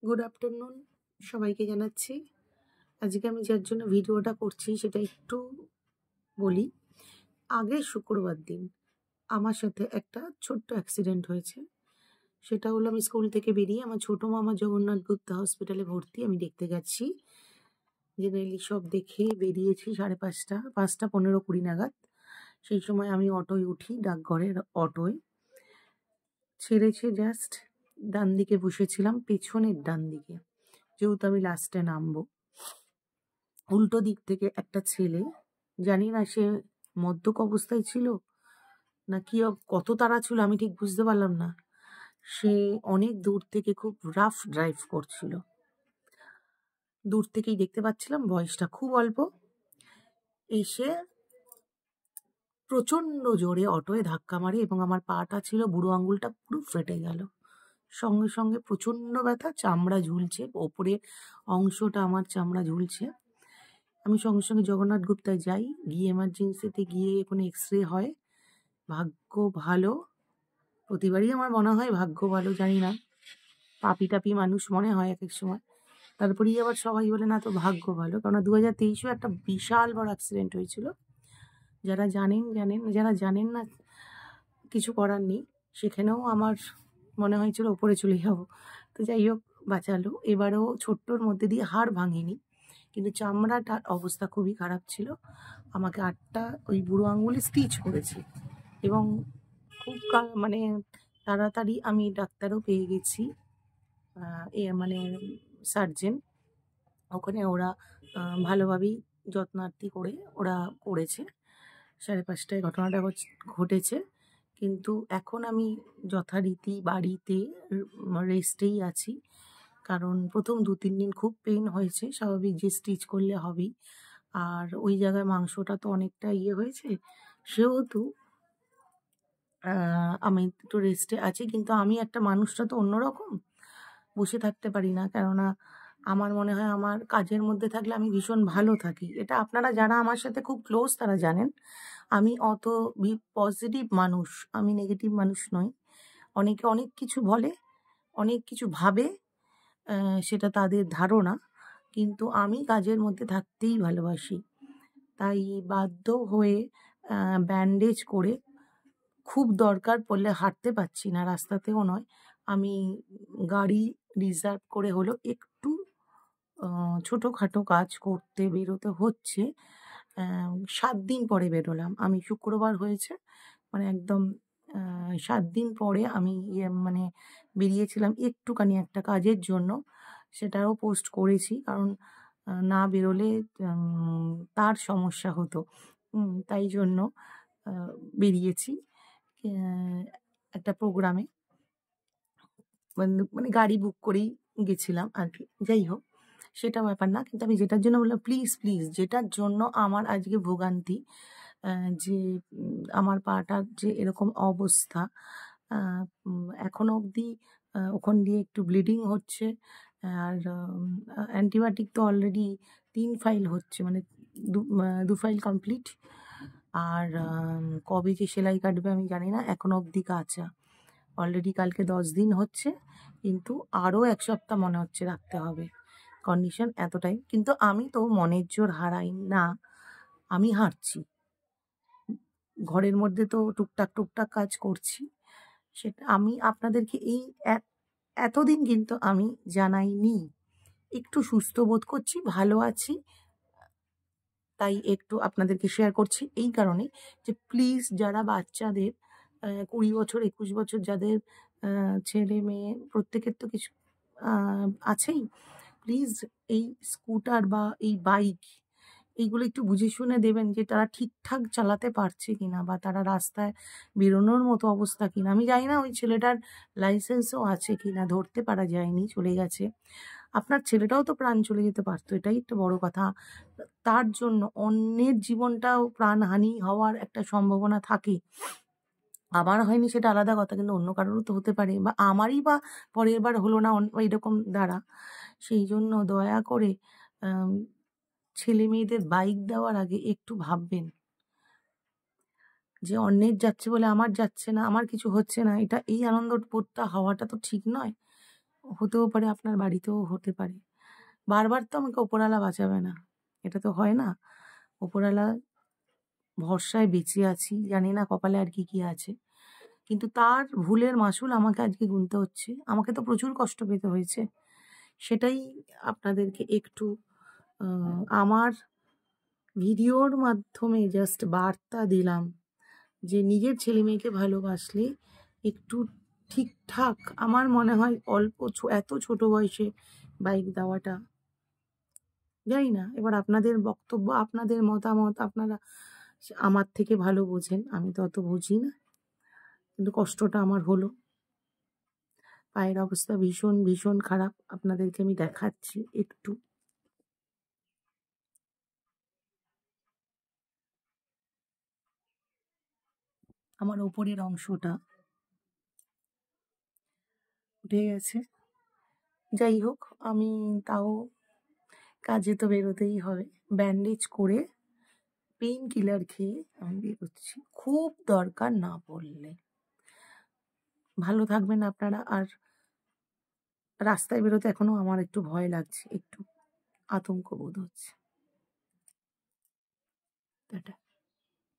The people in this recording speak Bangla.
গুড আফটারনুন সবাইকে জানাচ্ছি। আজকে আমি যার জন্য ভিডিওটা করছি সেটা একটু বলি। আগের শুক্রবার দিন আমার সাথে একটা ছোট্ট অ্যাক্সিডেন্ট হয়েছে। সেটা হলো আমি স্কুল থেকে বেরিয়ে আমার ছোট মামা জগন্নাথ গুপ্তা হসপিটালে ভর্তি, আমি দেখতে গেছি। জেনারেলি সব দেখে বেরিয়েছি 5:30, 5:15-20 নাগাদ। সেই সময় আমি অটোয় উঠি, ডাকঘরের অটোয়। ছেড়েছে জাস্ট, ডান দিকে বসেছিলাম, পেছনের ডান দিকে, যেহেতু আমি লাস্টে নামবো। উল্টো দিক থেকে একটা ছেলে, জানি না সে মদ্যপ অবস্থায় ছিল না কি কত তাড়া ছিল আমি ঠিক বুঝতে পারলাম না। সে অনেক দূর থেকে খুব রাফ ড্রাইভ করছিল। দূর থেকেই দেখতে পাচ্ছিলাম, বয়সটা খুব অল্প। এসে প্রচন্ড জোরে অটোয় ধাক্কা মারে এবং আমার পাটা ছিল, বুড়ো আঙুলটা পুরো ফেটে গেল। সঙ্গে সঙ্গে প্রচন্ড ব্যথা, চামড়া ঝুলছে, ওপরে অংশটা আমার চামড়া ঝুলছে। আমি সঙ্গে সঙ্গে জগন্নাথ গুপ্তায় যাই, গিয়ে এমার্জেন্সিতে গিয়ে ওখানে এক্স-রে হয়। ভাগ্য ভালো, প্রতিবারই আমার মনে হয় ভাগ্য ভালো, জানি না, পাপি টাপি মানুষ মনে হয় এক এক সময়। তারপরেই আবার সবাই বলে না তো ভাগ্য ভালো, কারণ 2023-এও একটা বিশাল বড় অ্যাক্সিডেন্ট হয়েছিল। যারা জানেন জানেন, যারা জানেন না কিছু করার নেই। সেখানেও আমার মনে হয়েছিল ওপরে চলে যাবো, তো যাই হোক বাঁচালো। এবারেও ছোট্টর মধ্যে দিয়ে হাড় ভাঙেনি, কিন্তু চামড়াটার অবস্থা খুবই খারাপ ছিল। আমাকে 8টা ওই বুড়ো আঙুলে স্টিচ করেছে এবং খুব মানে তাড়াতাড়ি আমি ডাক্তারও পেয়ে গেছি, মানে সার্জেন। ওখানে ওরা ভালোভাবেই যত্নার্থী করে ওরা করেছে। 5:30টায় ঘটনাটা ঘটেছে, কিন্তু এখন আমি যথারীতি বাড়িতে রেস্টেই আছি। কারণ প্রথম 2-3 দিন খুব পেইন হয়েছে, স্বাভাবিক যে স্টিচ করলে হবেই। আর ওই জায়গায় মাংসটা তো অনেকটা ইয়ে হয়েছে, সেহেতু আমি একটু রেস্টে আছি। কিন্তু আমি একটা মানুষটা তো অন্যরকম, বসে থাকতে পারি না। কেননা আমার মনে হয় আমার কাজের মধ্যে থাকলে আমি ভীষণ ভালো থাকি। এটা আপনারা যারা আমার সাথে খুব ক্লোজ তারা জানেন। আমি অত পজিটিভ মানুষ, আমি নেগেটিভ মানুষ নই। অনেকে অনেক কিছু বলে, অনেক কিছু ভাবে, সেটা তাদের ধারণা, কিন্তু আমি কাজের মধ্যে থাকতেই ভালোবাসি। তাই বাধ্য হয়ে ব্যান্ডেজ করে, খুব দরকার পড়লে হাঁটতে পারছি না, রাস্তাতেও নয়, আমি গাড়ি রিজার্ভ করে হলো একটু ছোটোখাটো কাজ করতে বেরোতে হচ্ছে। 7 দিন পরে বেরোলাম আমি, শুক্রবার হয়েছে, মানে একদম 7 দিন পরে আমি মানে বেরিয়েছিলাম একটুখানি একটা কাজের জন্য। সেটাও পোস্ট করেছি, কারণ না বেরোলে তার সমস্যা হতো। তাই জন্য বেরিয়েছি একটা প্রোগ্রামে, মানে গাড়ি বুক করেই গেছিলাম আর কি। যাই হোক, সেটা ব্যাপার না। কিন্তু আমি যেটার জন্য বললাম, প্লিজ প্লিজ, যেটার জন্য আমার আজকে ভোগান্তি, যে আমার পাটার যে এরকম অবস্থা, এখনো অবধি ওখান দিয়ে একটু ব্লিডিং হচ্ছে। আর অ্যান্টিবায়োটিক তো অলরেডি 3 ফাইল হচ্ছে, মানে 2 ফাইল কমপ্লিট। আর কবে যে সেলাই কাটবে আমি জানি না, এখনো অবধি কাঁচা। অলরেডি কালকে 10 দিন হচ্ছে, কিন্তু আরও 1 সপ্তাহ মনে হচ্ছে রাখতে হবে। কন্ডিশন এতটাই, কিন্তু আমি তো মনের জোর হারাই না, আমি হাঁটছি। ঘরের মধ্যে তো টুকটাক টুকটাক কাজ করছি। সেটা আমি আপনাদেরকে এই এতদিন কিন্তু আমি জানাইনি। একটু সুস্থ বোধ করছি, ভালো আছি, তাই একটু আপনাদেরকে শেয়ার করছি। এই কারণে যে প্লিজ, যারা বাচ্চাদের 20 বছর 21 বছর যাদের ছেলে মেয়ে, প্রত্যেকের তো কিছু আছেই, প্লিজ এই স্কুটার বা এই বাইক, এইগুলো একটু বুঝে শুনে দেবেন, যে তারা ঠিকঠাক চালাতে পারছে কিনা, বা তারা রাস্তায় বেরোনোর মতো অবস্থা কিনা। আমি জানি না ওই ছেলেটার লাইসেন্সও আছে কিনা, ধরতে পারা যায়নি, চলে গেছে। আপনার ছেলেটাও তো প্রাণ চলে যেতে পারতো, এটাই একটা বড় কথা। তার জন্য অন্যের জীবনটাও প্রাণহানি হওয়ার একটা সম্ভাবনা থাকে। আমার হয়নি সেটা আলাদা কথা, কিন্তু অন্য কারোরও তো হতে পারে, বা আমারই বা পরের বার হলো না এরকম দ্বারা। সেই জন্য দয়া করে ছেলে মেয়েদের বাইক দেওয়ার আগে একটু ভাববেন, যে অন্যের যাচ্ছে বলে আমার যাচ্ছে না, আমার কিছু হচ্ছে না, এটা এই আনন্দবোধটা হওয়াটা তো ঠিক নয়। হতেও পারে, আপনার বাড়িতেও হতে পারে। বারবার তো আমাকে ওপরওয়ালা বাঁচাবে না, এটা তো হয় না। ওপরওয়ালা ভরসায় বেঁচে আছি, জানি না কপালে আর কি কি আছে, কিন্তু তার ভুলের মাসুল আমাকে আজকে গুনতে হচ্ছে। আমাকে তো প্রচুর কষ্ট পেতে হয়েছে, সেটাই আপনাদেরকে একটু আমার ভিডিওর মাধ্যমে জাস্ট বার্তা দিলাম যে নিজের ছেলে মেয়েকে ভালোবাসলে একটু ঠিকঠাক, আমার মনে হয় এত ছোট বয়সে বাইক দেওয়াটা, জানি না, এবার আপনাদের বক্তব্য, আপনাদের মতামত, আপনারা আমার থেকে ভালো বোঝেন, আমি তো অত বুঝি না, কিন্তু কষ্টটা আমার হলো। পায়ের অবস্থা ভীষণ ভীষণ খারাপ, আপনাদেরকে আমি দেখাচ্ছি একটু। আমার ওপরের অংশটা উঠে গেছে। যাই হোক, আমি তাও কাজে তো বেরোতেই হবে, ব্যান্ডেজ করে পেইন কিলার খেয়ে আমি বেরোচ্ছি, খুব দরকার না পড়লে। ভালো থাকবেন আপনারা। আর রাস্তায় বেরোতে এখনো আমার একটু ভয় লাগছে, একটু আতঙ্ক বোধ হচ্ছে। টাটা।